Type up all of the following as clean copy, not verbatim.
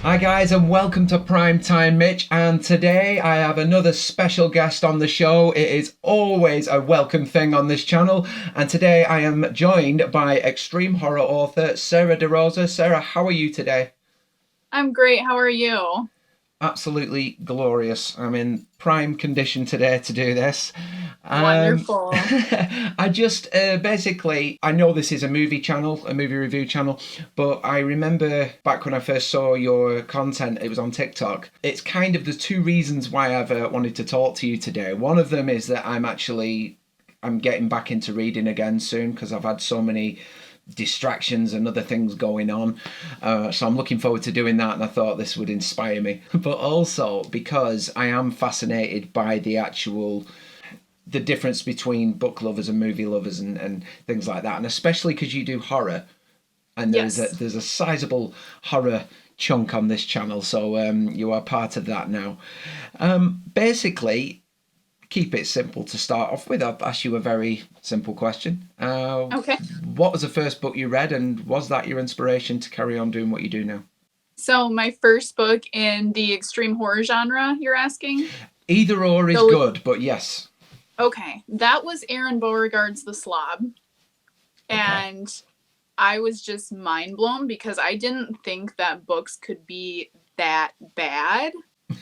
Hi guys and welcome to Primetime Mitch, and today I have another special guest on the show. It is always a welcome thing on this channel, and today I am joined by extreme horror author Sarah DeRosa. Sarah, how are you today? I'm great. How are you? Absolutely glorious. I'm in prime condition today to do this. Wonderful. I just basically, I know this is a movie channel, a movie review channel, but I remember back when I first saw your content, it was on TikTok. It's kind of the two reasons why I've wanted to talk to you today. One of them is that I'm getting back into reading again soon because I've had so many distractions and other things going on. So I'm looking forward to doing that, and I thought this would inspire me. But also because I am fascinated by the difference between book lovers and movie lovers and things like that, and especially because you do horror, and Yes. there's a sizable horror chunk on this channel, so you are part of that now. Basically, keep it simple to start off with. I'll ask you a very simple question. Okay. What was the first book you read, and was that your inspiration to carry on doing what you do now? So my first book in the extreme horror genre, you're asking? Either or is So good, but yes. okay, that was Aaron Beauregard's The Slob, Okay. and I was just mind blown because I didn't think that books could be that bad.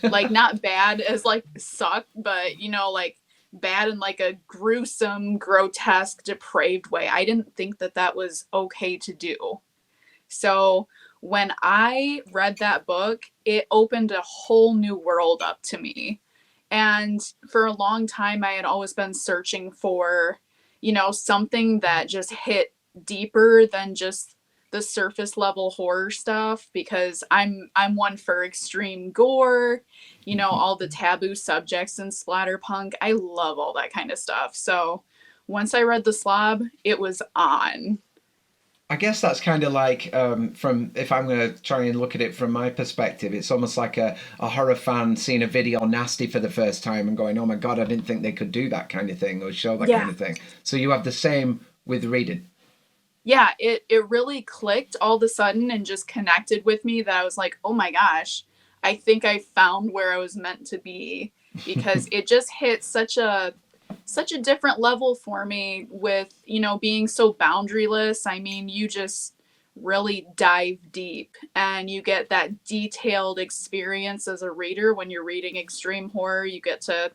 Like not bad as like suck, but like bad in like a gruesome, grotesque, depraved way. I didn't think that that was okay to do. So when I read that book, it opened a whole new world up to me. And for a long time, I had always been searching for, something that just hit deeper than just the surface level horror stuff because I'm one for extreme gore, all the taboo subjects in splatterpunk. I love all that kind of stuff. So once I read The Slob, it was on. I guess that's kind of like from if I'm going to try and look at it from my perspective, it's almost like a horror fan seeing a video nasty for the first time and going, "Oh my god, I didn't think they could do that kind of thing or show that kind Yeah. of thing." So you have the same with reading. Yeah, it really clicked all of a sudden and just connected with me that I was like, "Oh my gosh, I think I found where I was meant to be," because it just hit such a different level for me with, being so boundaryless. I mean, you just really dive deep and you get that detailed experience as a reader when you're reading extreme horror. You get to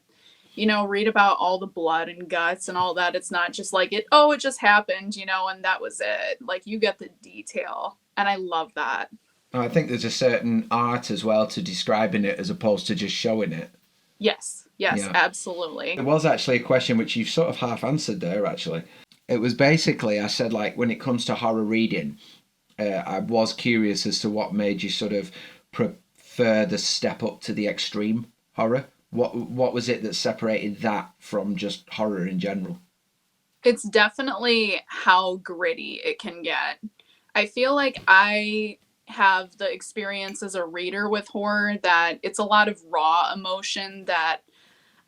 read about all the blood and guts and all that. It's not just like it just happened, and that was it. Like you get the detail. And I love that. I think there's a certain art as well to describing it as opposed to just showing it. Yes, yes, Yeah. It absolutely. was actually a question which you've sort of half answered there, actually. It was basically, I said, like, when it comes to horror reading, I was curious as to what made you sort of prefer the step up to the extreme horror. What was it that separated that from just horror in general? It's definitely how gritty it can get. I feel like I have the experience as a reader with horror that it's a lot of raw emotion that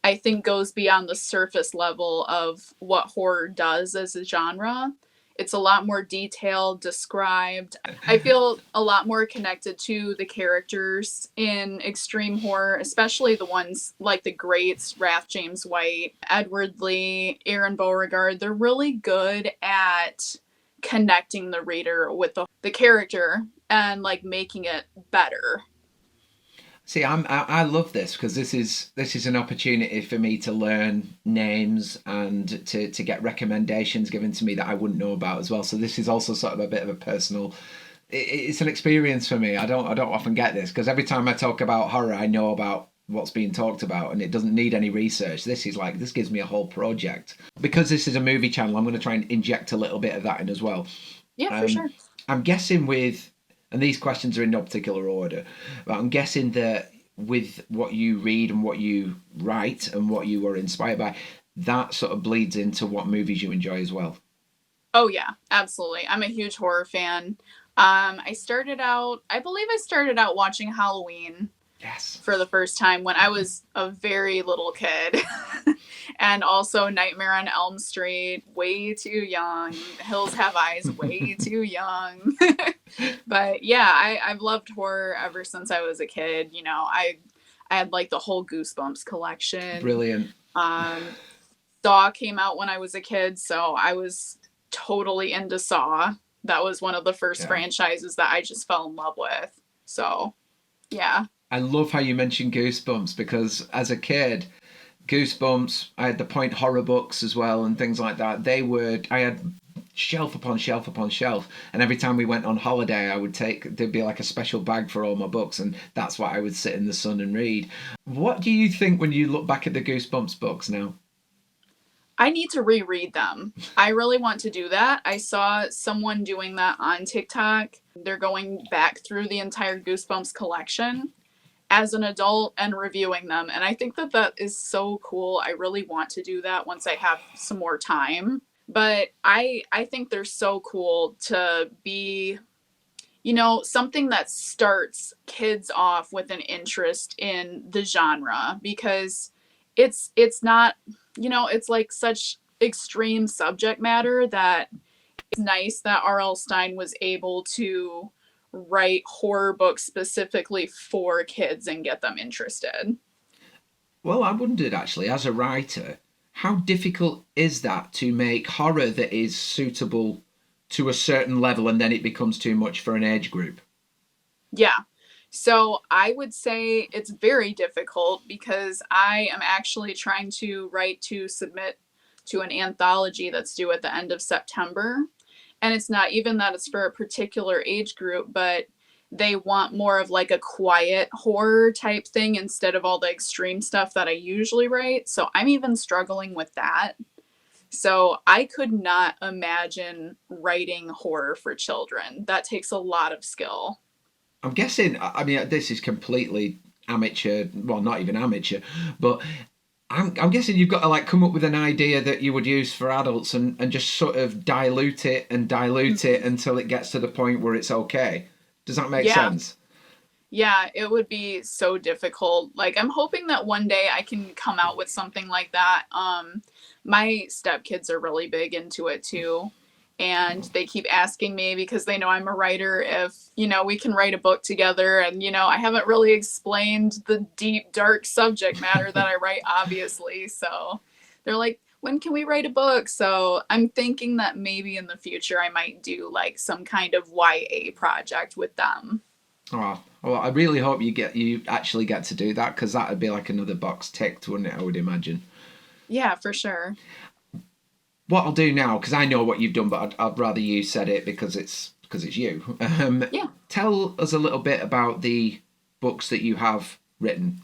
I think goes beyond the surface level of what horror does as a genre. It's a lot more detailed, described. I feel a lot more connected to the characters in extreme horror, especially the ones like the greats, Wrath James White, Edward Lee, Aaron Beauregard. They're really good at connecting the reader with the character and like making it better. See, I love this because this is an opportunity for me to learn names and to get recommendations given to me that I wouldn't know about as well. So this is also sort of a bit of a personal. It's an experience for me. I don't often get this because every time I talk about horror, I know about what's being talked about and it doesn't need any research. This gives me a whole project. Because this is a movie channel, I'm going to try and inject a little bit of that in as well. Yeah, for Um, sure. I'm guessing with, and these questions are in no particular order, but I'm guessing that with what you read and what you write and what you are inspired by, that sort of bleeds into what movies you enjoy as well. Oh yeah, absolutely. I'm a huge horror fan. I believe I started out watching Halloween. Yes. for the first time when I was a very little kid. And also Nightmare on Elm Street, way too young. Hills Have Eyes, way too young. But yeah, I've loved horror ever since I was a kid. You know, I had like the whole Goosebumps collection. Brilliant. Saw came out when I was a kid, so I was totally into Saw. That was one of the first franchises that I just fell in love with. So, yeah. I love how you mentioned Goosebumps, because as a kid, Goosebumps, I had the Point horror books as well and things like that. I had shelf upon shelf upon shelf, and every time we went on holiday, there'd be like a special bag for all my books, and that's what I would sit in the sun and read. What do you think when you look back at the Goosebumps books now? I need to reread them. I really want to do that. I saw someone doing that on TikTok. They're going back through the entire Goosebumps collection as an adult and reviewing them. And I think that that is so cool. I really want to do that once I have some more time. But I think they're so cool to be, you know, something that starts kids off with an interest in the genre, because it's not, you know, it's like such extreme subject matter that it's nice that R.L. Stine was able to write horror books specifically for kids and get them interested. Well, I wondered actually, as a writer, how difficult is that to make horror that is suitable to a certain level and then it becomes too much for an age group? Yeah. So I would say it's very difficult because I am actually trying to write to submit to an anthology that's due at the end of September. And it's not even that it's for a particular age group, but they want more of like a quiet horror type thing instead of all the extreme stuff that I usually write. So I'm even struggling with that. So I could not imagine writing horror for children. That takes a lot of skill. I'm guessing, I mean, this is completely amateur, well, not even amateur, but I'm guessing you've got to like come up with an idea that you would use for adults and just sort of dilute it and dilute it until it gets to the point where it's okay. Does that make sense? Yeah, it would be so difficult. Like, I'm hoping that one day I can come out with something like that. My stepkids are really big into it too. And they keep asking me, because they know I'm a writer, if, you know, we can write a book together. And, you know, I haven't really explained the deep, dark subject matter that I write, obviously. So they're like, when can we write a book? So I'm thinking that maybe in the future I might do like some kind of YA project with them. Oh, well, I really hope you actually get to do that, because that would be like another box ticked, wouldn't it? I would imagine. Yeah, for sure. What I'll do now, because I know what you've done, but I'd rather you said it because it's you. Yeah. Tell us a little bit about the books that you have written.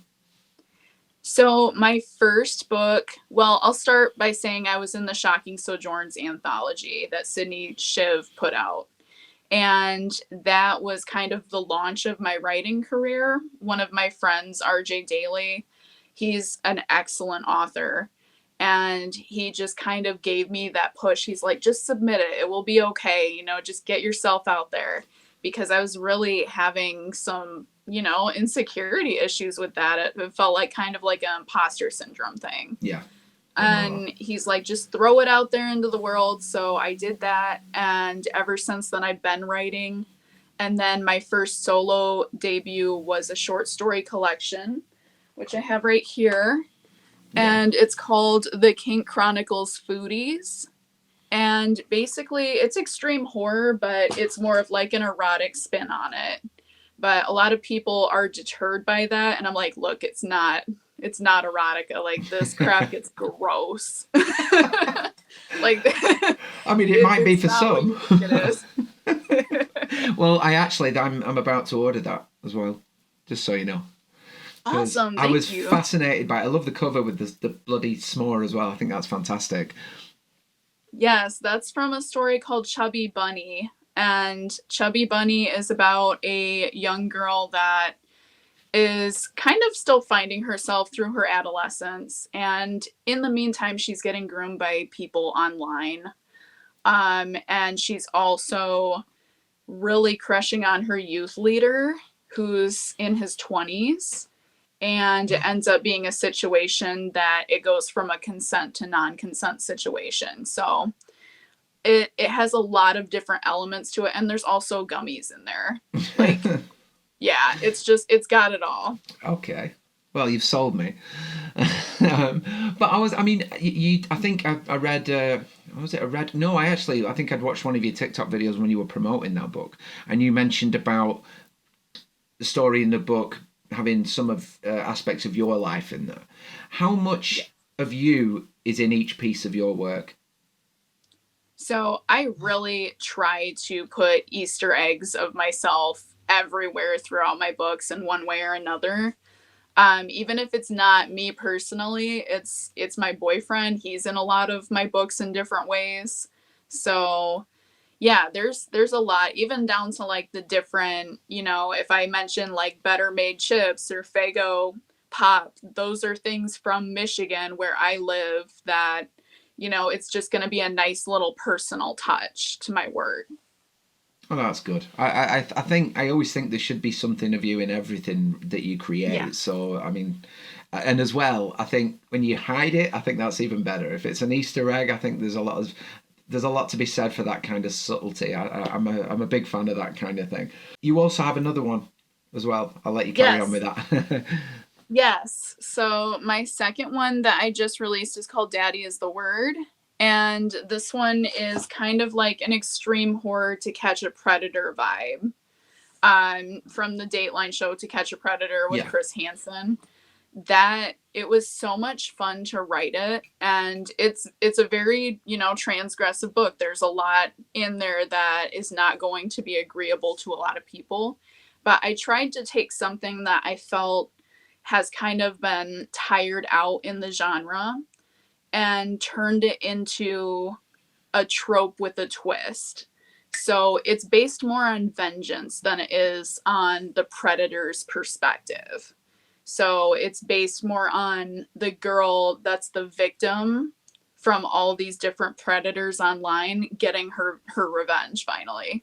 So my first book, well, I'll start by saying I was in the Shocking Sojourns anthology that Sydney Shiv put out. And that was kind of the launch of my writing career. One of my friends, RJ Daly, he's an excellent author. And he just kind of gave me that push. He's like, just submit it. It will be okay. You know, just get yourself out there. Because I was really having some, you know, insecurity issues with that. It felt like kind of like an imposter syndrome thing. Yeah. And he's like, just throw it out there into the world. So I did that. And ever since then, I've been writing. And then my first solo debut was a short story collection, which I have right here. Yeah. And it's called The Kink Chronicles Foodies. And basically, it's extreme horror, but it's more of like an erotic spin on it. But a lot of people are deterred by that. And I'm like, look, it's not erotica. Like, this crap gets gross. Like, I mean, it might be for some. It is. Well, I'm about to order that as well, just so you know. Awesome. I was fascinated by it. I love the cover with the bloody s'more as well. I think that's fantastic. Yes, that's from a story called Chubby Bunny. And Chubby Bunny is about a young girl that is kind of still finding herself through her adolescence. And in the meantime, she's getting groomed by people online. And she's also really crushing on her youth leader, who's in his 20s. and it ends up being a situation that it goes from a consent to non-consent situation. So it has a lot of different elements to it, and there's also gummies in there. Like, yeah, it's got it all. Okay. Well, you've sold me. But I think I read, I think I'd watched one of your TikTok videos when you were promoting that book, and you mentioned about the story in the book having some of aspects of your life in there. How much of you is in each piece of your work? So I really try to put Easter eggs of myself everywhere throughout my books in one way or another. Even if it's not me personally, it's my boyfriend. He's in a lot of my books in different ways. So yeah, there's a lot, even down to like the different, if I mention like Better Made chips or Faygo pop, those are things from Michigan where I live that, it's just going to be a nice little personal touch to my work. Oh, that's good. I always think there should be something of you in everything that you create. Yeah. So, I mean, and as well, I think when you hide it, I think that's even better. If it's an Easter egg, I think there's a lot to be said for that kind of subtlety. I'm a big fan of that kind of thing. You also have another one as well. I'll let you carry on with that. Yes. So my second one that I just released is called Daddy is the Word. And this one is kind of like an extreme horror To Catch a Predator vibe. From the Dateline show To Catch a Predator with Chris Hansen. That it was so much fun to write it, and it's a very transgressive book. There's a lot in there that is not going to be agreeable to a lot of people, but I tried to take something that I felt has kind of been tired out in the genre and turned it into a trope with a twist. So it's based more on vengeance than it is on the predator's perspective. So it's based more on the girl that's the victim from all these different predators online getting her revenge finally.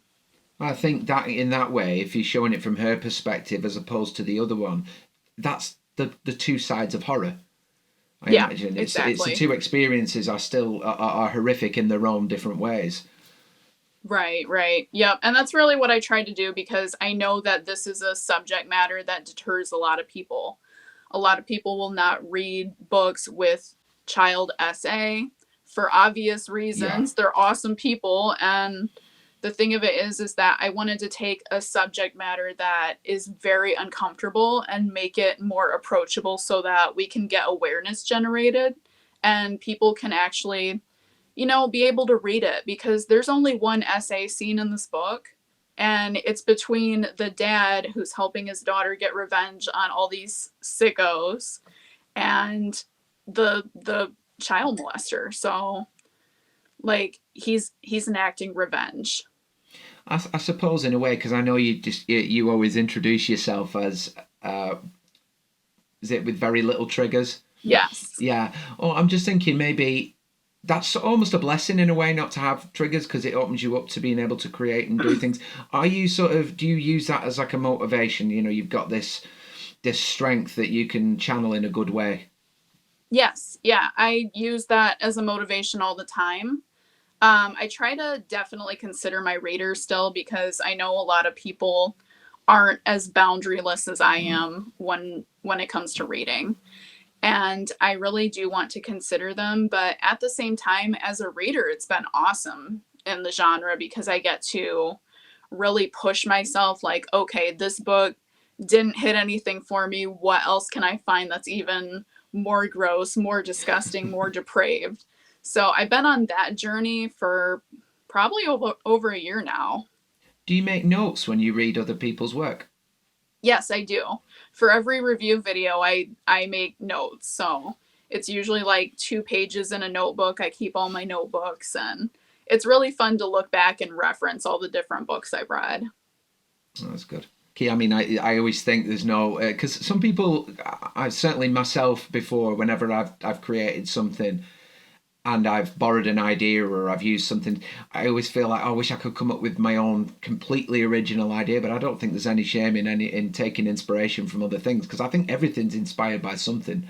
I think that in that way, if you're showing it from her perspective as opposed to the other one, that's the two sides of horror. I imagine exactly. It's the two experiences are horrific in their own different ways. Right. Yep. And that's really what I tried to do, because I know that this is a subject matter that deters a lot of people. A lot of people will not read books with child SA for obvious reasons. They're awesome people. And the thing of it is that I wanted to take a subject matter that is very uncomfortable and make it more approachable so that we can get awareness generated and people can actually be able to read it, because there's only one SA scene in this book, and it's between the dad who's helping his daughter get revenge on all these sickos and the child molester. So like he's enacting revenge. I suppose in a way, because I know you always introduce yourself as is it with very little triggers? Yes. Yeah. Oh, I'm just thinking maybe that's almost a blessing in a way not to have triggers, because it opens you up to being able to create and do things. Do you use that as like a motivation? You've got this strength that you can channel in a good way. Yes. Yeah. I use that as a motivation all the time. I try to definitely consider my readers still, because I know a lot of people aren't as boundaryless as I am when it comes to reading. And I really do want to consider them. But at the same time, as a reader, it's been awesome in the genre, because I get to really push myself like, okay, this book didn't hit anything for me. What else can I find that's even more gross, more disgusting, more depraved? So I've been on that journey for probably over a year now. Do you make notes when you read other people's work? Yes, I do. For every review video, I make notes. So it's usually like 2 pages in a notebook. I keep all my notebooks, and it's really fun to look back and reference all the different books I've read. Oh, that's good. I mean, I always think there's no, because some people, I've certainly myself before, whenever I've created something, and I've borrowed an idea or I've used something, I always feel like, oh, I wish I could come up with my own completely original idea. But I don't think there's any shame in taking inspiration from other things, because I think everything's inspired by something.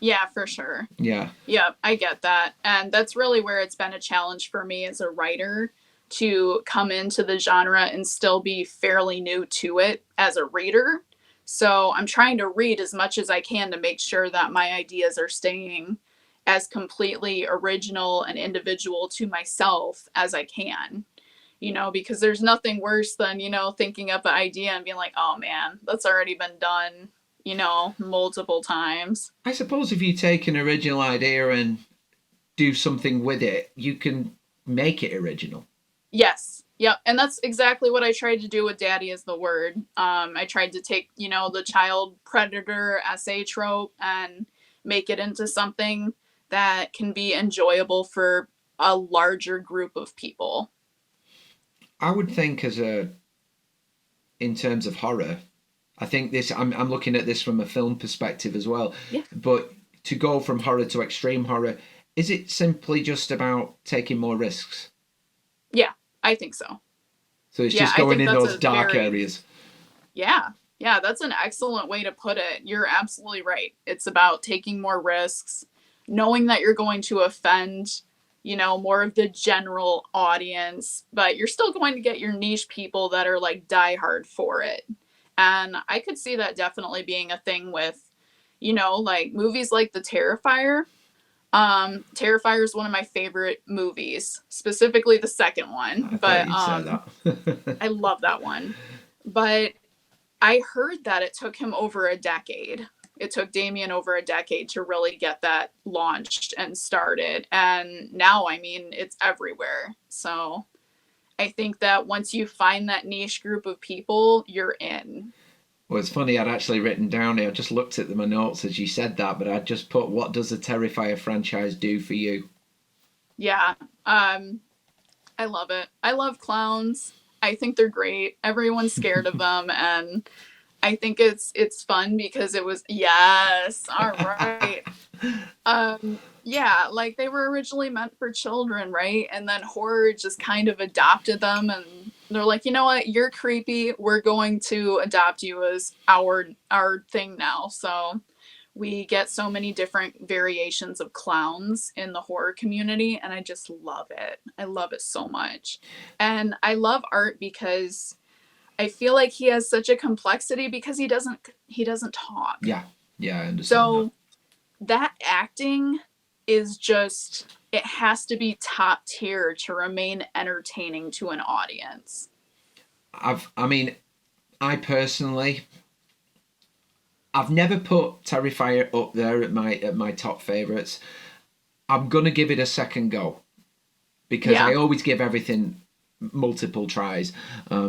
Yeah, for sure. Yeah. Yeah, I get that. And that's really where it's been a challenge for me as a writer to come into the genre and still be fairly new to it as a reader. So I'm trying to read as much as I can to make sure that my ideas are staying as completely original and individual to myself as I can. Because there's nothing worse than, thinking up an idea and being like, oh man, that's already been done, multiple times. I suppose if you take an original idea and do something with it, you can make it original. Yes. Yep. And that's exactly what I tried to do with Daddy is the Word. I tried to take, the child predator essay trope and make it into something that can be enjoyable for a larger group of people. I would think in terms of horror, I think this, I'm looking at this from a film perspective as well. Yeah. But to go from horror to extreme horror, is it simply just about taking more risks? Yeah, I think so. So it's just going in those dark areas. Yeah. Yeah, that's an excellent way to put it. You're absolutely right. It's about taking more risks, knowing that you're going to offend, more of the general audience, but you're still going to get your niche people that are like diehard for it. And I could see that definitely being a thing with, like movies like The Terrifier. Terrifier is one of my favorite movies, specifically the second one. I love that one. But I heard that it took him over a decade. It took Damien over a decade to really get that launched and started. And now, it's everywhere. So I think that once you find that niche group of people, you're in. Well, it's funny, I'd actually written down here, I just looked at my notes as you said that, but I'd just put, what does the Terrifier franchise do for you? Yeah, I love it. I love clowns. I think they're great. Everyone's scared of them, and I think it's fun because it was, yes, all right. Yeah, like they were originally meant for children, right? And then horror just kind of adopted them, and they're like, you know what, you're creepy. We're going to adopt you as our thing now. So we get so many different variations of clowns in the horror community, and I just love it. I love it so much. And I love Art because I feel like he has such a complexity because he doesn't talk. Yeah, I understand. So that acting is just, it has to be top tier to remain entertaining to an audience. I personally, I've never put Terrifier up there at my top favourites. I'm gonna give it a second go because I always give everything multiple tries,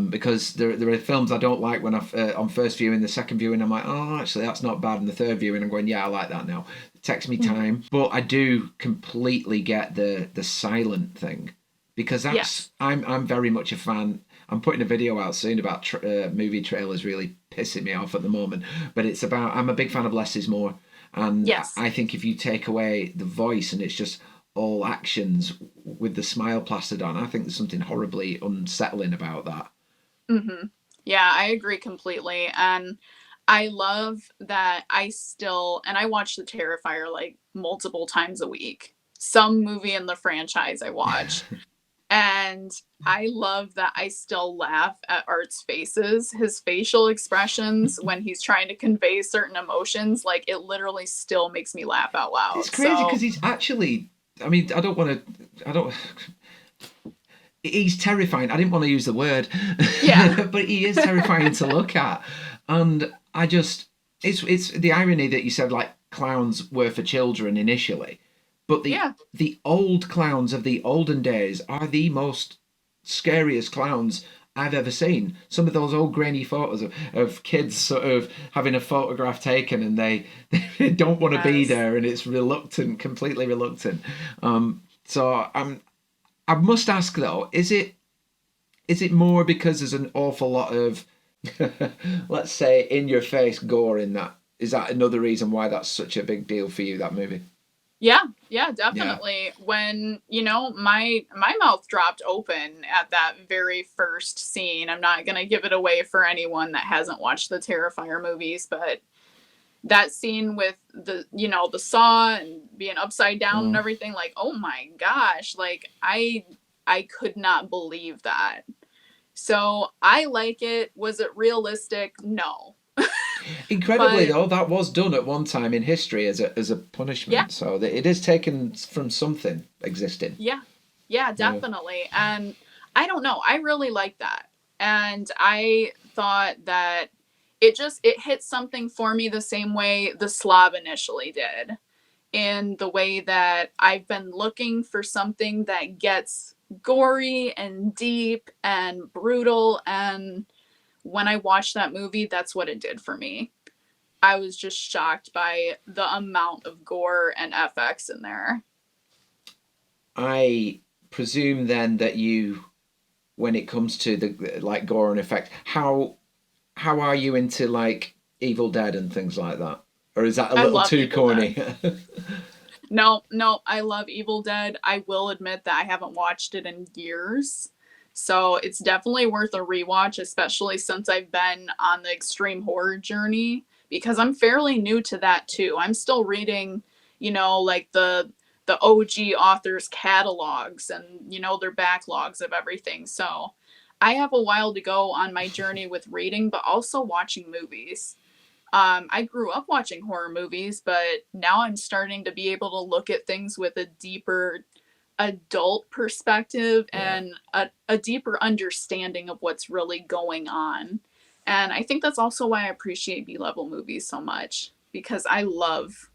because there are films I don't like when on first viewing. The second viewing I'm like, oh, actually that's not bad, and the third viewing I'm going, yeah, I like that now. It takes me time. But I do completely get the silent thing, because that's I'm very much a fan. I'm putting a video out soon about movie trailers really pissing me off at the moment, but it's about, I'm a big fan of less is more, and I think if you take away the voice and it's just all actions with the smile plastered on, I think there's something horribly unsettling about that. Mm-hmm. Yeah, I agree completely. And I love that I watch The Terrifier like multiple times a week. Some movie in the franchise I watch. And I love that I still laugh at Art's faces, his facial expressions when he's trying to convey certain emotions. Like, it literally still makes me laugh out loud. It's crazy because he's actually, he's terrifying. I didn't want to use the word. Yeah. But he is terrifying to look at. And it's the irony that you said, like, clowns were for children initially. But the old clowns of the olden days are the most scariest clowns I've ever seen. Some of those old grainy photos of kids sort of having a photograph taken and they don't want to be there, and it's reluctant, completely reluctant. So I must ask though, is it more because there's an awful lot of let's say in your face gore in that? Is that another reason why that's such a big deal for you, that movie? Yeah, Yeah. definitely. When, my mouth dropped open at that very first scene. I'm not gonna give it away for anyone that hasn't watched the Terrifier movies, but that scene with the saw and being upside down and Mm. everything, like, oh my gosh, like I could not believe that. So I like it. Was it realistic? No. Incredibly, But though, that was done at one time in history as a yeah, punishment. So that it is taken from something existing. yeah, yeah, Yeah. definitely. And I don't know, I really like that. And I thought that it hit something for me the same way the Slob initially did, in the way that I've been looking for something that gets gory and deep and brutal. And when I watched that movie, that's what it did for me. I was just shocked by the amount of gore and FX in there. I presume then that you, when it comes to the like gore and effect, how are you into like Evil Dead and things like that, or is that a I little love too Evil corny? Dead. No, no, I love Evil Dead. I will admit that I haven't watched it in years. So it's definitely worth a rewatch, especially since I've been on the extreme horror journey, because I'm fairly new to that too. I'm still reading, like the OG authors' catalogs and, their backlogs of everything. So I have a while to go on my journey with reading, but also watching movies. I grew up watching horror movies, but now I'm starting to be able to look at things with a deeper adult perspective Yeah. and a deeper understanding of what's really going on. And I think that's also why I appreciate B level movies so much, because I love,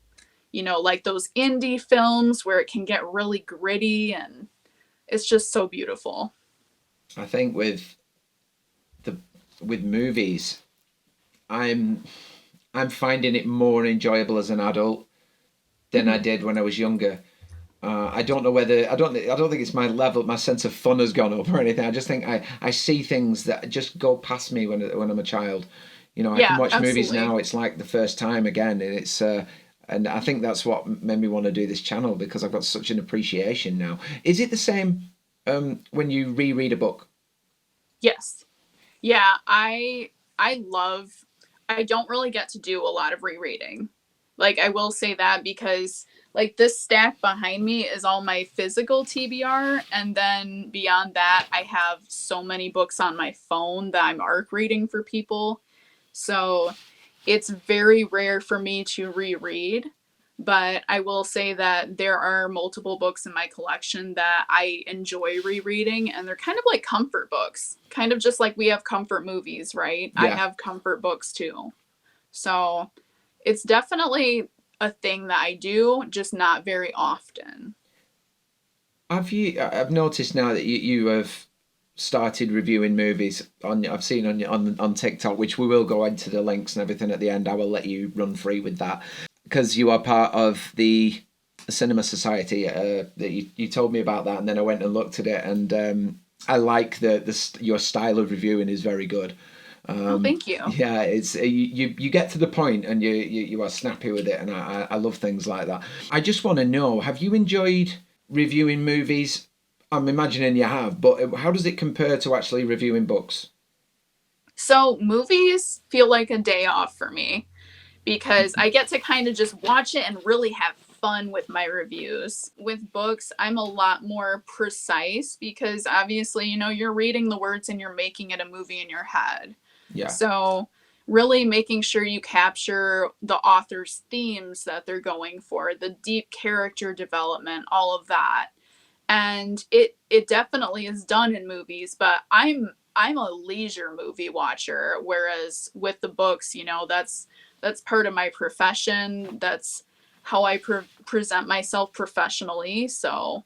like those indie films where it can get really gritty and it's just so beautiful. I think the with movies, I'm I'm finding it more enjoyable as an adult than I Mhm. did when I was younger. I don't know whether I don't think it's my level, my sense of fun has gone up or anything. I just think I see things that just go past me when I'm a child. You know, I can Yeah, watch movies absolutely. now. It's like the first time again, and and I think that's what made me want to do this channel because I've got such an appreciation now. Is it the same when you reread a book? Yes. Yeah, I love I don't really get to do a lot of rereading. Like, I will say that, because like this stack behind me is all my physical TBR, and then beyond that I have so many books on my phone that I'm ARC reading for people. So it's very rare for me to reread, but I will say that there are multiple books in my collection that I enjoy rereading, and they're kind of like comfort books, kind of just like we have comfort movies, right? I Yeah. have comfort books too. So it's definitely a thing that I do, just not very often. Have you? I've noticed now that you have started reviewing movies on. I've seen on TikTok, which we will go into the links and everything at the end. I will let you run free with that because you are part of the Cinema Society. That you told me about that, and then I went and looked at it, and I like your style of reviewing is very good. Oh, thank you. Yeah, it's you get to the point and you are snappy with it, and I love things like that. I just want to know, have you enjoyed reviewing movies? I'm imagining you have, but how does it compare to actually reviewing books? So movies feel like a day off for me, because I get to kind of just watch it and really have fun with my reviews. With books, I'm a lot more precise because obviously, you're reading the words and you're making it a movie in your head. Yeah, So, really making sure you capture the author's themes that they're going for, the deep character development, all of that. And it definitely is done in movies, but I'm a leisure movie watcher, whereas with the books, that's part of my profession. That's how I present myself professionally. So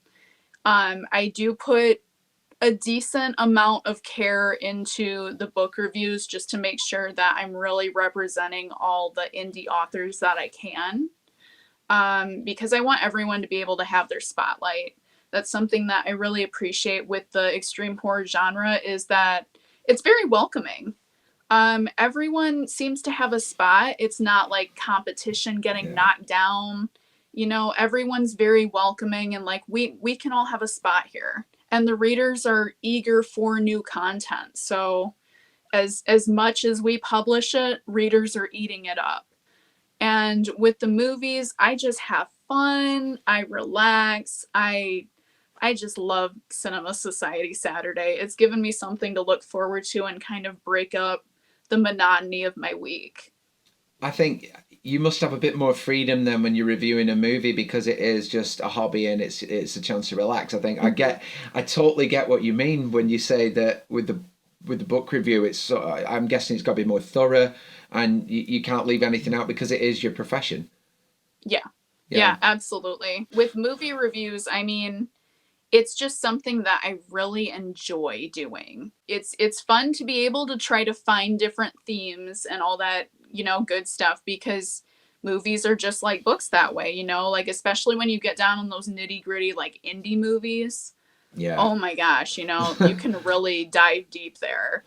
I do put a decent amount of care into the book reviews, just to make sure that I'm really representing all the indie authors that I can, because I want everyone to be able to have their spotlight. That's something that I really appreciate with the extreme horror genre, is that it's very welcoming. Everyone seems to have a spot. It's not like competition getting yeah. knocked down. everyone's very welcoming, and like we can all have a spot here. And the readers are eager for new content. So as much as we publish it, readers are eating it up. And with the movies, I just have fun. I relax. I just love Cinema Society Saturday. It's given me something to look forward to and kind of break up the monotony of my week. I think you must have a bit more freedom than when you're reviewing a movie, because it is just a hobby and it's a chance to relax. I think I totally get what you mean when you say that with the book review, I'm guessing it's got to be more thorough, and you can't leave anything out because it is your profession. Yeah, absolutely. With movie reviews, I mean, it's just something that I really enjoy doing. It's fun to be able to try to find different themes and all that, good stuff, because movies are just like books that way, like especially when you get down on those nitty-gritty like indie movies. Yeah. Oh my gosh, you can really dive deep there.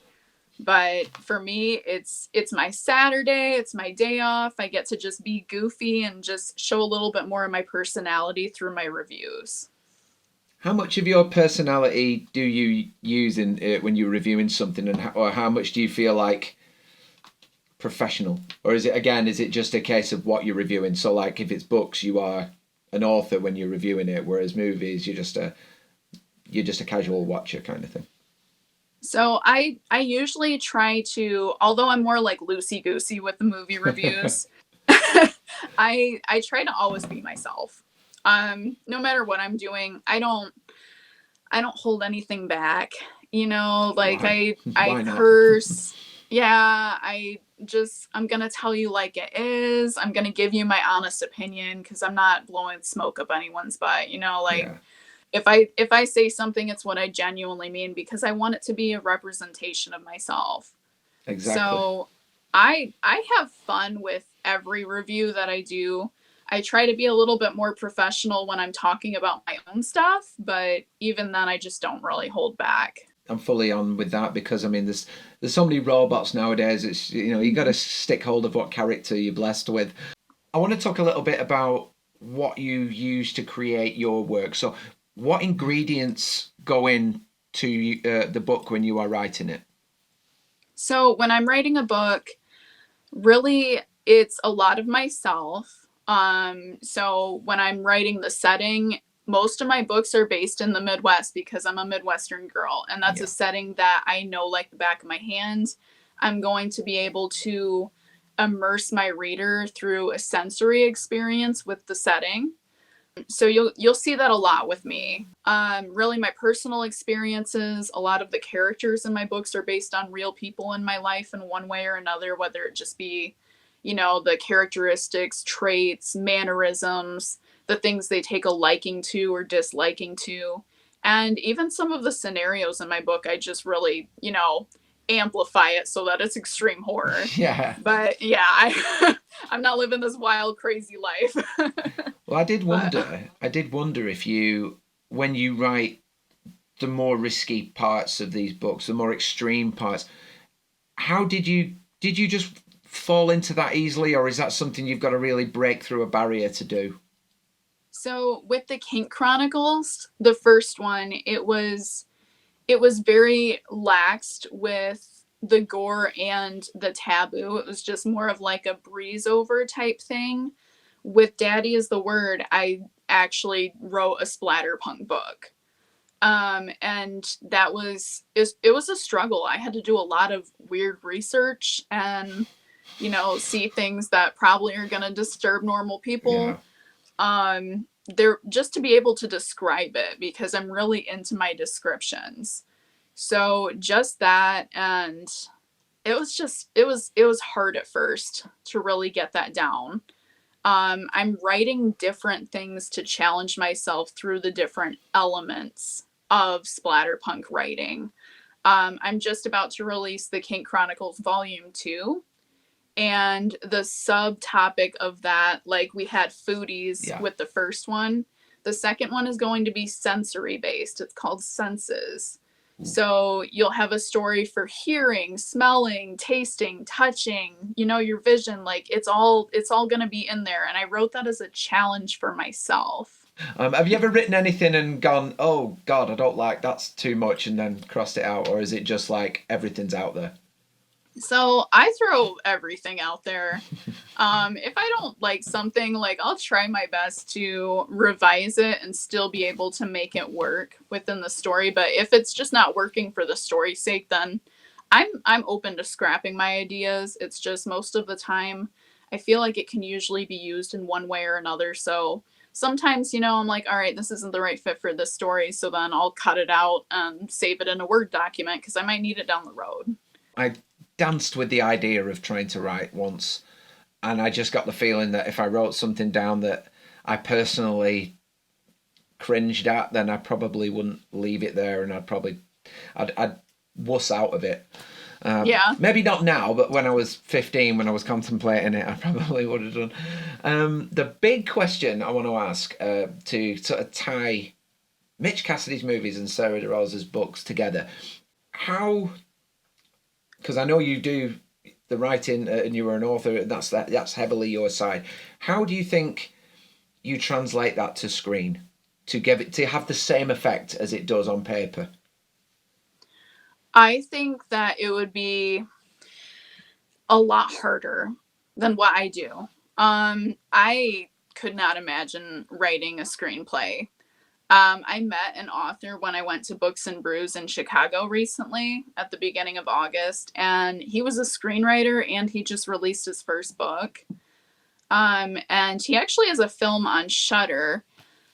But for me, it's my Saturday, it's my day off. I get to just be goofy and just show a little bit more of my personality through my reviews. How much of your personality do you use in when you're reviewing something, or how much do you feel like professional? Or is it just a case of what you're reviewing? So like if it's books, you are an author when you're reviewing it, whereas movies, you're just a casual watcher kind of thing. So I usually try to, although I'm more like loosey-goosey with the movie reviews, I try to always be myself. No matter what I'm doing, I don't hold anything back. Like Why? I curse. Yeah, I'm gonna tell you like it is. I'm gonna give you my honest opinion because I'm not blowing smoke up anyone's butt. Yeah. If I say something, it's what I genuinely mean, because I want it to be a representation of myself. Exactly. So I have fun with every review that I do. I try to be a little bit more professional when I'm talking about my own stuff, but even then I just don't really hold back. I'm fully on with that, because I mean there's so many robots nowadays. It's you got to stick hold of what character you're blessed with. I want to talk a little bit about what you use to create your work. So what ingredients go into the book when you are writing it? So when I'm writing a book, really it's a lot of myself. So when I'm writing the setting, most of my books are based in the Midwest because I'm a Midwestern girl, and that's a setting that I know like the back of my hand. I'm going to be able to immerse my reader through a sensory experience with the setting. So you'll see that a lot with me. Really my personal experiences, a lot of the characters in my books are based on real people in my life in one way or another, whether it just be, the characteristics, traits, mannerisms, the things they take a liking to or disliking to. And even some of the scenarios in my book, I just really, amplify it so that it's extreme horror. Yeah. But yeah, I'm not living this wild, crazy life. Well, I did wonder if when you write the more risky parts of these books, the more extreme parts, how did you just fall into that easily, or is that something you've got to really break through a barrier to do? So with the Kink Chronicles, the first one, it was very laxed with the gore and the taboo. It was just more of like a breeze over type thing. With Daddy is the Word, I actually wrote a splatterpunk book. And that was, it was a struggle. I had to do a lot of weird research and, see things that probably are going to disturb normal people. Yeah. There, just to be able to describe it, because I'm really into my descriptions. So just that, and it was hard at first to really get that down. I'm writing different things to challenge myself through the different elements of splatterpunk writing. I'm just about to release the Kink Chronicles Volume 2. And the subtopic of that, like we had foodies with the first one. The second one is going to be sensory based. It's called Senses. So you'll have a story for hearing, smelling, tasting, touching, your vision, like it's all going to be in there. And I wrote that as a challenge for myself. Have you ever written anything and gone, oh God, I don't like, that's too much, and then crossed it out? Or is it just like everything's out there? So I throw everything out there. If I don't like something, like I'll try my best to revise it and still be able to make it work within the story. But if it's just not working for the story's sake, then I'm open to scrapping my ideas. It's just most of the time I feel like it can usually be used in one way or another. So sometimes, I'm like, all right, this isn't the right fit for this story. So then I'll cut it out and save it in a Word document because I might need it down the road. I danced with the idea of trying to write once, and I just got the feeling that if I wrote something down that I personally cringed at, then I probably wouldn't leave it there, and I'd wuss out of it. Yeah. Maybe not now, but when I was 15, when I was contemplating it, I probably would have done. The big question I want to ask, to sort of tie Mitch Cassidy's movies and Sarah DeRosa's books together, how... Because I know you do the writing and you were an author, and that's heavily your side. How do you think you translate that to screen to have the same effect as it does on paper? I think that it would be a lot harder than what I do. I could not imagine writing a screenplay. I met an author when I went to Books and Brews in Chicago recently at the beginning of August, and he was a screenwriter and he just released his first book. And he actually has a film on Shudder,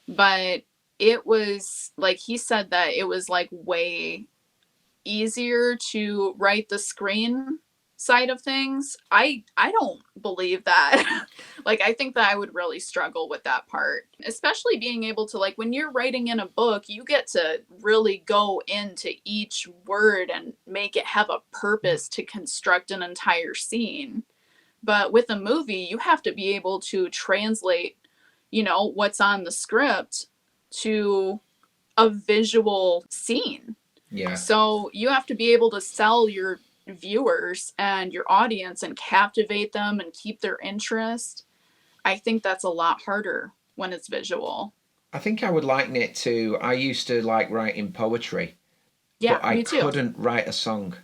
but it was like, he said that it was like way easier to write the screen side of things. I don't believe that. Like, I think that I would really struggle with that part, especially being able to, like, when you're writing in a book, you get to really go into each word and make it have a purpose to construct an entire scene. But with a movie, you have to be able to translate, what's on the script to a visual scene. Yeah. So you have to be able to sell your viewers and your audience and captivate them and keep their interest. I think that's a lot harder when it's visual. I think I would liken it to, I used to like writing poetry, Yeah, but I me too. couldn't write a song.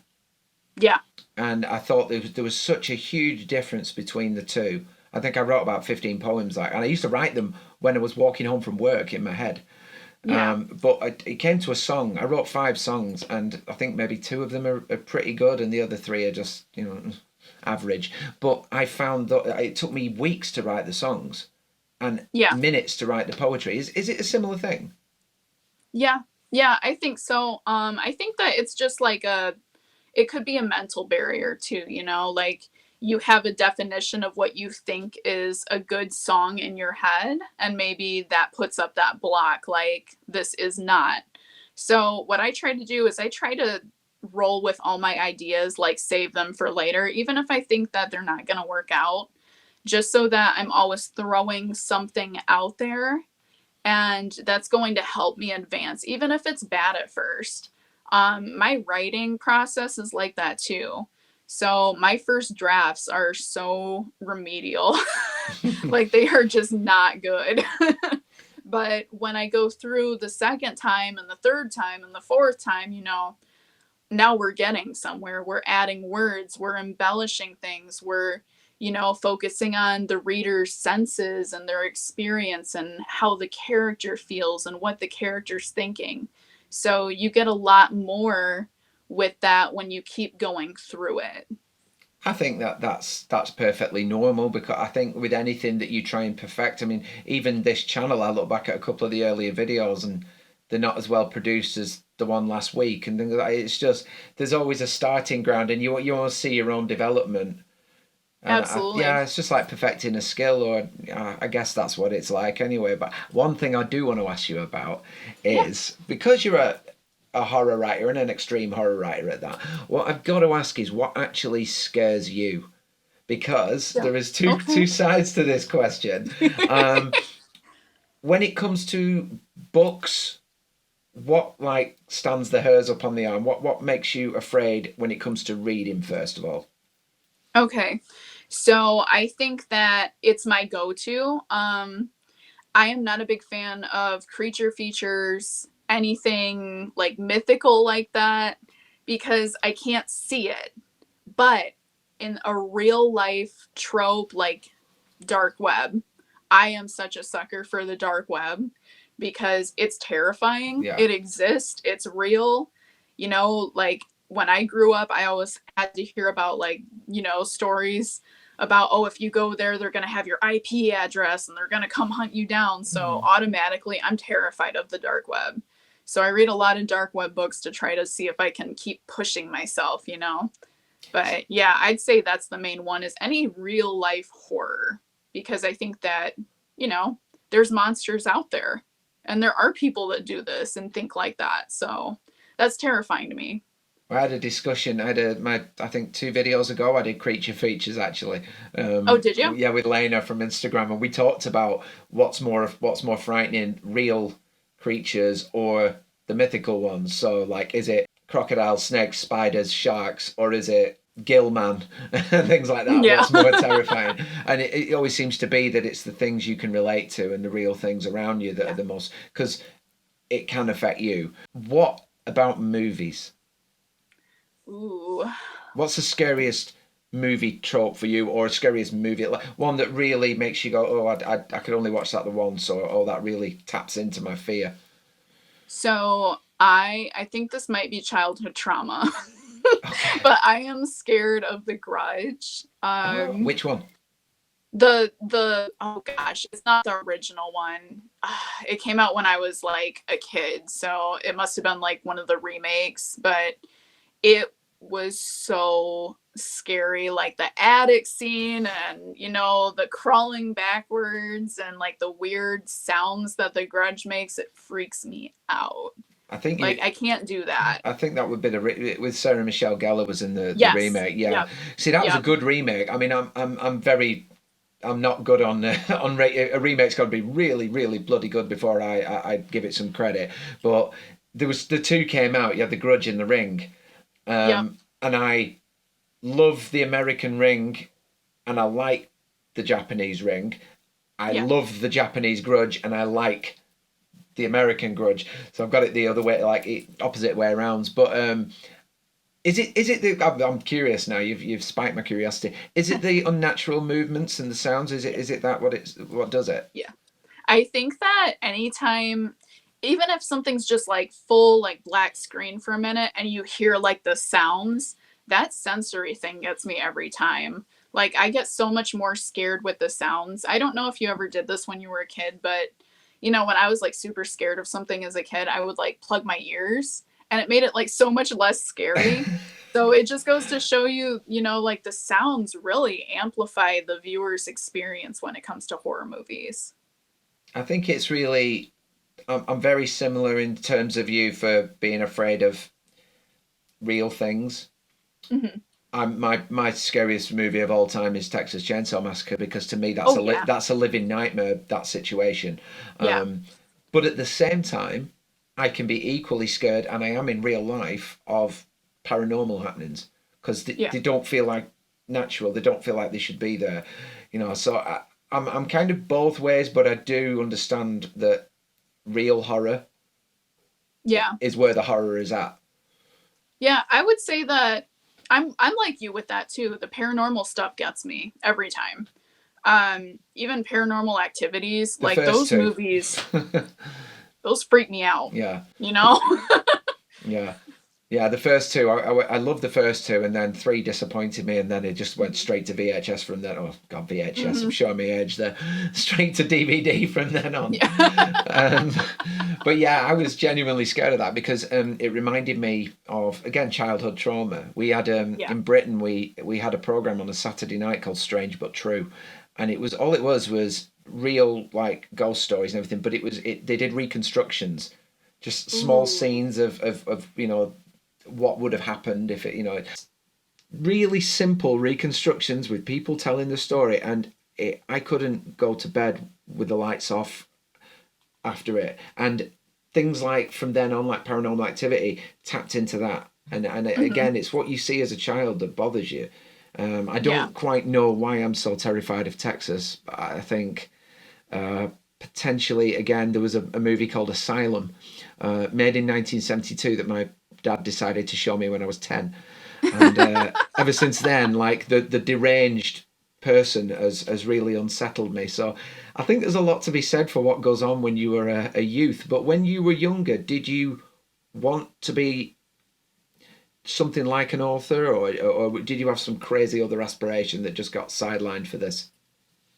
Yeah. And I thought there was such a huge difference between the two. I think I wrote about 15 poems, and I used to write them when I was walking home from work in my head. Yeah. But it came to a song. I wrote 5 songs, and I think maybe 2 of them are pretty good, and the other 3 are just, average. But I found that it took me weeks to write the songs, and minutes to write the poetry. Is it a similar thing? Yeah, I think so. I think that it's just like it could be a mental barrier too. Like, you have a definition of what you think is a good song in your head, and maybe that puts up that block, like, this is not. So what I try to do is I try to roll with all my ideas, like save them for later, even if I think that they're not going to work out, just so that I'm always throwing something out there, and that's going to help me advance, even if it's bad at first. My writing process is like that too. So my first drafts are so remedial. Like, they are just not good. But when I go through the second time and the third time and the fourth time, now we're getting somewhere. We're adding words, we're embellishing things, we're, focusing on the reader's senses and their experience and how the character feels and what the character's thinking. So you get a lot more with that when you keep going through it. I think that's perfectly normal, because I think with anything that you try and perfect, I mean, even this channel, I look back at a couple of the earlier videos and they're not as well produced as the one last week, and things like that. It's just, there's always a starting ground, and you want to see your own development. And Absolutely. it's just like perfecting a skill, or I guess that's what it's like anyway. But one thing I do want to ask you about is, because you're a horror writer, and an extreme horror writer at that, what I've got to ask is, what actually scares you? Because there is two sides to this question. When it comes to books, what like stands the hairs up on the arm? What makes you afraid when it comes to reading, first of all? Okay. So I think that it's my go-to. I am not a big fan of creature features, anything like mythical like that, because I can't see it. But in a real life trope like dark web, I am such a sucker for the dark web because it's terrifying. Yeah. It exists, it's real. You know, like when I grew up, I always had to hear about like, you know, stories about, oh, if you go there, they're going to have your IP address and they're going to come hunt you down. So automatically, I'm terrified of the dark web. So I read a lot of dark web books to try to see if I can keep pushing myself, you know? But yeah, I'd say that's the main one, is any real life horror, because I think that, you know, there's monsters out there and there are people that do this and think like that. So that's terrifying to me. I had a discussion. I think 2 videos ago, I did creature features actually. Oh, did you? Yeah, with Lena from Instagram, and we talked about what's more frightening, real creatures or the mythical ones. So, like, is it crocodiles, snakes, spiders, sharks, or is it Gillman and things like that? Yeah. What's more terrifying? And it always seems to be that it's the things you can relate to and the real things around you that are the most, because it can affect you. What about movies? Ooh. What's the scariest movie trope for you, or scariest movie, like one that really makes you go, oh, I could only watch that the once, or oh, that really taps into my fear? So I think this might be childhood trauma, Okay. but I am scared of The Grudge. Which one? The oh gosh, it's not the original one. It came out when I was like a kid, so it must have been like one of the remakes, but it was so scary, like the attic scene and, you know, the crawling backwards and like the weird sounds that the Grudge makes. It freaks me out. I think Like, I can't do that. I think that would be with Sarah Michelle Gellar was in the Yes. remake. Yeah. Yep. See, that was a Yep. good remake. I mean, I'm not good on a remake's got to be really, really bloody good before I give it some credit. But the two came out. You had The Grudge and The Ring. Yep. And I love the American Ring, and I like the Japanese Ring. I love the Japanese Grudge, and I like the American Grudge. So I've got it the other way, like opposite way around. But is it I'm curious now. You've spiked my curiosity. Is it the unnatural movements and the sounds? Is it that what does it? Yeah. I think that anytime, even if something's just like full like black screen for a minute and you hear like the sounds, that sensory thing gets me every time. Like, I get so much more scared with the sounds. I don't know if you ever did this when you were a kid, but you know, when I was like super scared of something as a kid, I would like plug my ears and it made it like so much less scary. So it just goes to show you, you know, like the sounds really amplify the viewer's experience when it comes to horror movies. I think it's really, I'm very similar in terms of you for being afraid of real things. My scariest movie of all time is Texas Chainsaw Massacre, because to me that's a living nightmare, that situation. But at the same time, I can be equally scared, and I am in real life, of paranormal happenings, because they don't feel like natural. They don't feel like they should be there, you know. So I'm kind of both ways, but I do understand that real horror is where the horror is at. Yeah, I would say that I'm like you with that too. The paranormal stuff gets me every time. Even Paranormal Activities, like those movies, those freak me out. Yeah. You know? Yeah, the first two, I love the first two, and then 3 disappointed me, and then it just went straight to VHS from then. Oh, God, VHS, I'm showing my age there. Straight to DVD from then on. But yeah, I was genuinely scared of that, because it reminded me of, again, childhood trauma. We had, in Britain, we had a programme on a Saturday night called Strange But True, and it was real, like, ghost stories and everything, but they did reconstructions, just small scenes of you know, what would have happened if it, you know, really simple reconstructions with people telling the story. And I couldn't go to bed with the lights off after it. And things like from then on, like Paranormal Activity, tapped into that. And again, it's what you see as a child that bothers you. I don't quite know why I'm so terrified of Texas, but I think potentially, again, there was a movie called Asylum, made in 1972 that my dad decided to show me when I was 10. And ever since then, like the deranged person has really unsettled me. So I think there's a lot to be said for what goes on when you were a youth. But when you were younger, did you want to be something like an author, or did you have some crazy other aspiration that just got sidelined for this?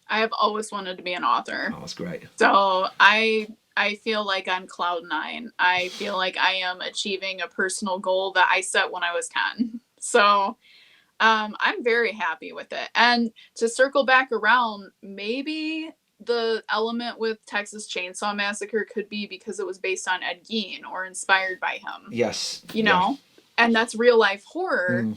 I have always wanted to be an author. Oh, that's great. So I feel like I'm cloud nine. I feel like I am achieving a personal goal that I set when I was 10. So I'm very happy with it. And to circle back around, maybe the element with Texas Chainsaw Massacre could be because it was based on Ed Gein or inspired by him. Yes. You know, and that's real life horror.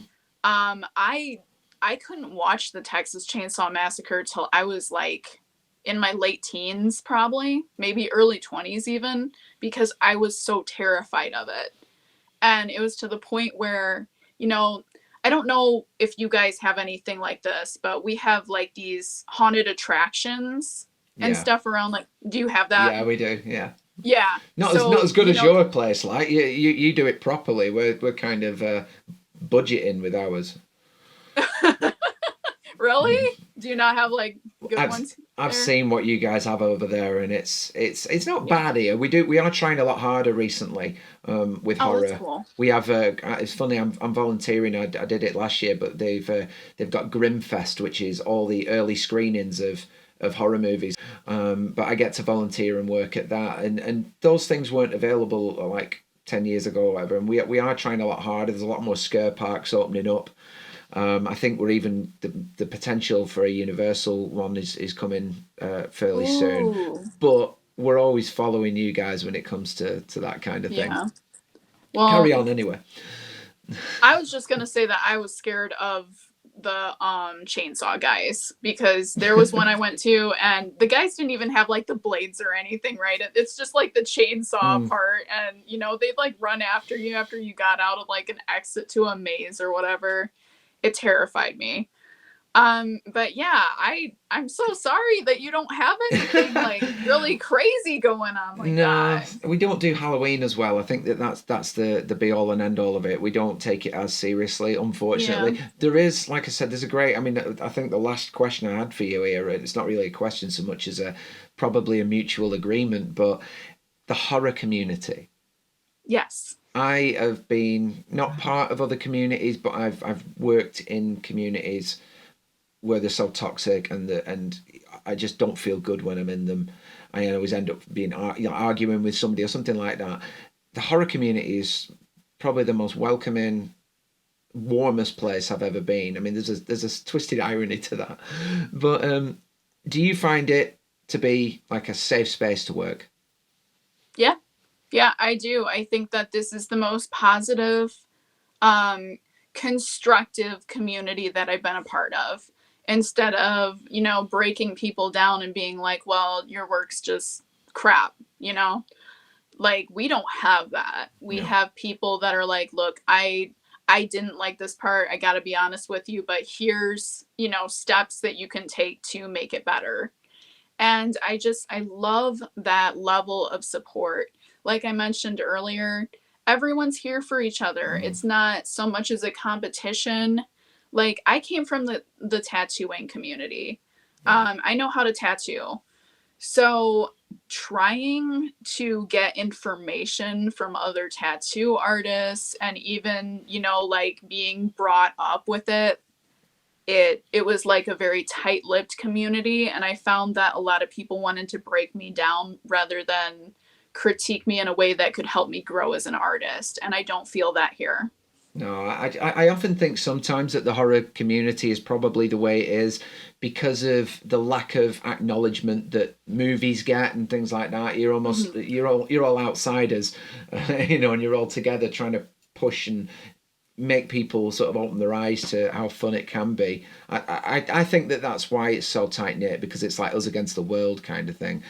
I couldn't watch the Texas Chainsaw Massacre till I was like in my late teens, probably, maybe early 20s even, because I was so terrified of it. And it was to the point where, you know, I don't know if you guys have anything like this, but we have like these haunted attractions and stuff around. Like, do you have that? Yeah, we do. Yeah. Yeah. Not as good as your place. Like you do it properly. We're kind of budgeting with ours. Really? Do you not have like good ones? I've seen what you guys have over there, and it's not bad here. We are trying a lot harder recently with horror. That's cool. We have it's funny. I'm volunteering. I did it last year, but they've got Grimfest, which is all the early screenings of horror movies. But I get to volunteer and work at that, and those things weren't available like 10 years ago or whatever. And we are trying a lot harder. There's a lot more scare parks opening up. I think we're even the potential for a Universal one is coming fairly soon. But we're always following you guys when it comes to that kind of thing. Yeah. Well, carry on anyway. I was just gonna say that I was scared of the chainsaw guys, because there was one I went to and the guys didn't even have like the blades or anything, right? It's just like the chainsaw part, and you know, they'd like run after you got out of like an exit to a maze or whatever. It terrified me. But yeah, I'm so sorry that you don't have anything like really crazy going on like that. No, we don't do Halloween as well. I think that's the be all and end all of it. We don't take it as seriously, unfortunately. Yeah. There is, like I said, there's a great. I mean, I think the last question I had for you here, it's not really a question so much as probably a mutual agreement, but the horror community. Yes. I have been not part of other communities, but I've worked in communities where they're so toxic, and I just don't feel good when I'm in them. I always end up being arguing with somebody or something like that. The horror community is probably the most welcoming, warmest place I've ever been. I mean, there's a twisted irony to that, but do you find it to be like a safe space to work? Yeah, I do. I think that this is the most positive, constructive community that I've been a part of. Instead of, you know, breaking people down and being like, well, your work's just crap, you know? Like, we don't have that. We have people that are like, look, I didn't like this part. I got to be honest with you, but here's, you know, steps that you can take to make it better. And I love that level of support. Like I mentioned earlier, everyone's here for each other. It's not so much as a competition. Like, I came from the tattooing community. I know how to tattoo. So trying to get information from other tattoo artists, and even, you know, like being brought up with it was like a very tight-lipped community. And I found that a lot of people wanted to break me down rather than critique me in a way that could help me grow as an artist. And I don't feel that here. No, I often think sometimes that the horror community is probably the way it is because of the lack of acknowledgement that movies get and things like that. You're almost you're all outsiders, you know, and you're all together trying to push and make people sort of open their eyes to how fun it can be. I think that's why it's so tight knit, because it's like us against the world kind of thing.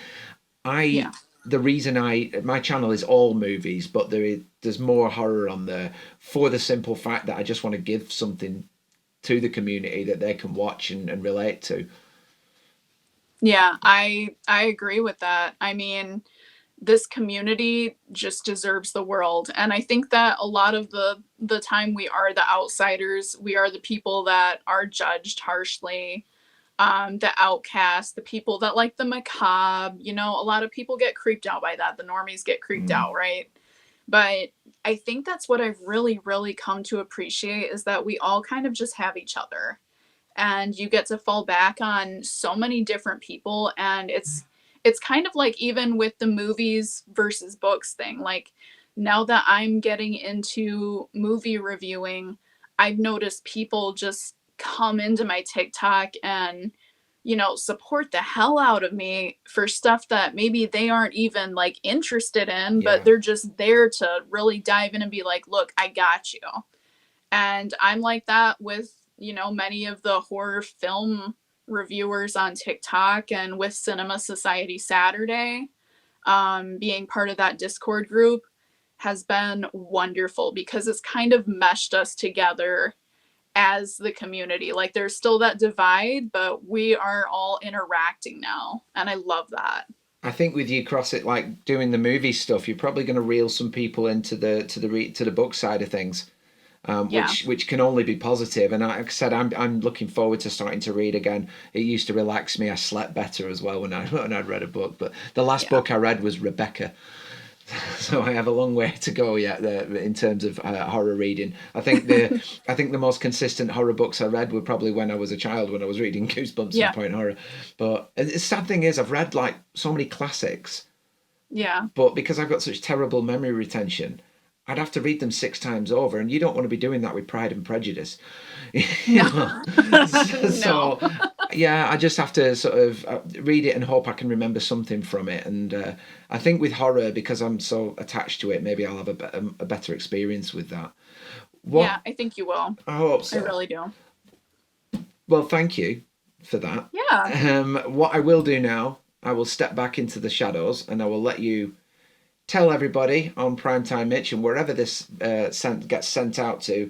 the reason my channel is all movies, but there's more horror on there for the simple fact that I just want to give something to the community that they can watch and relate to. Yeah, I agree with that. I mean, this community just deserves the world. And I think that a lot of the time we are the outsiders, we are the people that are judged harshly, the outcasts, the people that like the macabre. You know, a lot of people get creeped out by that. The normies get creeped out, right? But I think that's what I've really, really come to appreciate, is that we all kind of just have each other. And you get to fall back on so many different people. And it's kind of like, even with the movies versus books thing, like now that I'm getting into movie reviewing, I've noticed people just come into my TikTok and, you know, support the hell out of me for stuff that maybe they aren't even like interested in, but they're just there to really dive in and be like, look, I got you. And I'm like that with, you know, many of the horror film reviewers on TikTok, and with Cinema Society Saturday, being part of that Discord group has been wonderful, because it's kind of meshed us together as the community. Like, there's still that divide, but we are all interacting now, and I love that. I think with you cross it, like doing the movie stuff, you're probably going to reel some people into the book side of things. Which can only be positive. And like I said, I'm looking forward to starting to read again. It used to relax me. I slept better as well when I'd read a book. But the last book I read was Rebecca, so I have a long way to go yet there in terms of horror reading. I think the most consistent horror books I read were probably when I was a child, when I was reading Goosebumps and Point Horror. But the sad thing is, I've read like so many classics. Yeah. But because I've got such terrible memory retention, I'd have to read them 6 times over, and you don't want to be doing that with Pride and Prejudice. No. So, yeah, I just have to sort of read it and hope I can remember something from it. And I think with horror, because I'm so attached to it, maybe I'll have a better experience with that. Yeah, I think you will. I hope so. I really do. Well, thank you for that. Yeah. What I will do now, I will step back into the shadows, and I will let you tell everybody on Primetime Mitch and wherever this gets sent out to,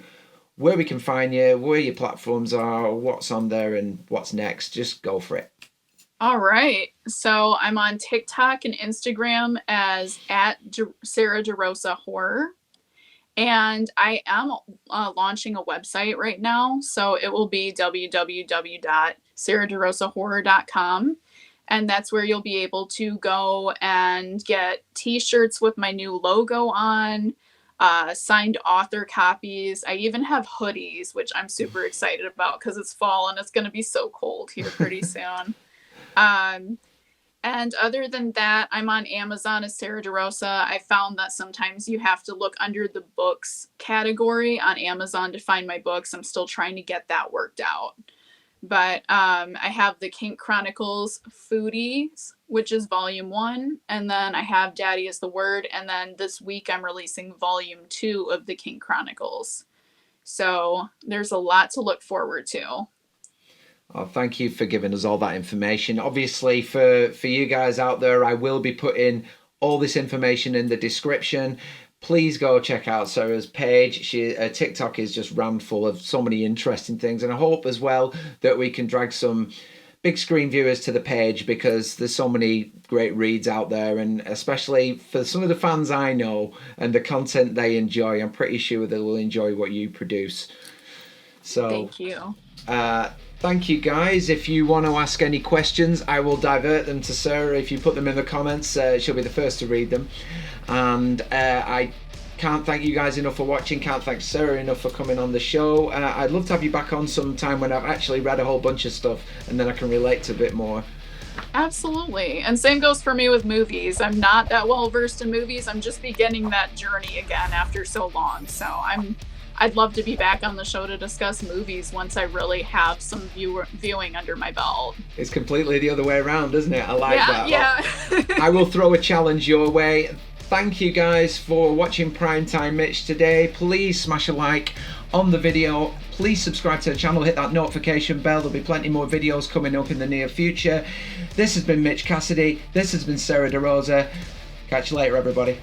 where we can find you, where your platforms are, what's on there, and what's next. Just go for it. All right. So I'm on TikTok and Instagram as @Sarah DeRosa Horror. And I am launching a website right now. So it will be www.sarahderosahorror.com. And that's where you'll be able to go and get t-shirts with my new logo on, signed author copies. I even have hoodies, which I'm super excited about because it's fall and it's going to be so cold here pretty soon. And other than that, I'm on Amazon as Sarah DeRosa. I found that sometimes you have to look under the books category on Amazon to find my books. I'm still trying to get that worked out. But I have the Kink Chronicles Foodies, which is volume 1. And then I have Daddy is the Word. And then this week I'm releasing volume 2 of the Kink Chronicles. So there's a lot to look forward to. Oh, thank you for giving us all that information. Obviously, for you guys out there, I will be putting all this information in the description. Please go check out Sarah's page. TikTok is just rammed full of so many interesting things. And I hope as well that we can drag some big screen viewers to the page, because there's so many great reads out there. And especially for some of the fans I know and the content they enjoy, I'm pretty sure they will enjoy what you produce. So thank you. Thank you, guys. If you want to ask any questions, I will divert them to Sarah. If you put them in the comments, she'll be the first to read them. And I can't thank you guys enough for watching. Can't thank Sarah enough for coming on the show. I'd love to have you back on sometime when I've actually read a whole bunch of stuff, and then I can relate to a bit more. Absolutely. And same goes for me with movies. I'm not that well versed in movies. I'm just beginning that journey again after so long. So I'd love to be back on the show to discuss movies once I really have some viewing under my belt. It's completely the other way around, isn't it? I like that. Yeah. I will throw a challenge your way. Thank you guys for watching Primetime Mitch today. Please smash a like on the video. Please subscribe to the channel, hit that notification bell. There'll be plenty more videos coming up in the near future. This has been Mitch Cassidy. This has been Sarah DeRosa. Catch you later, everybody.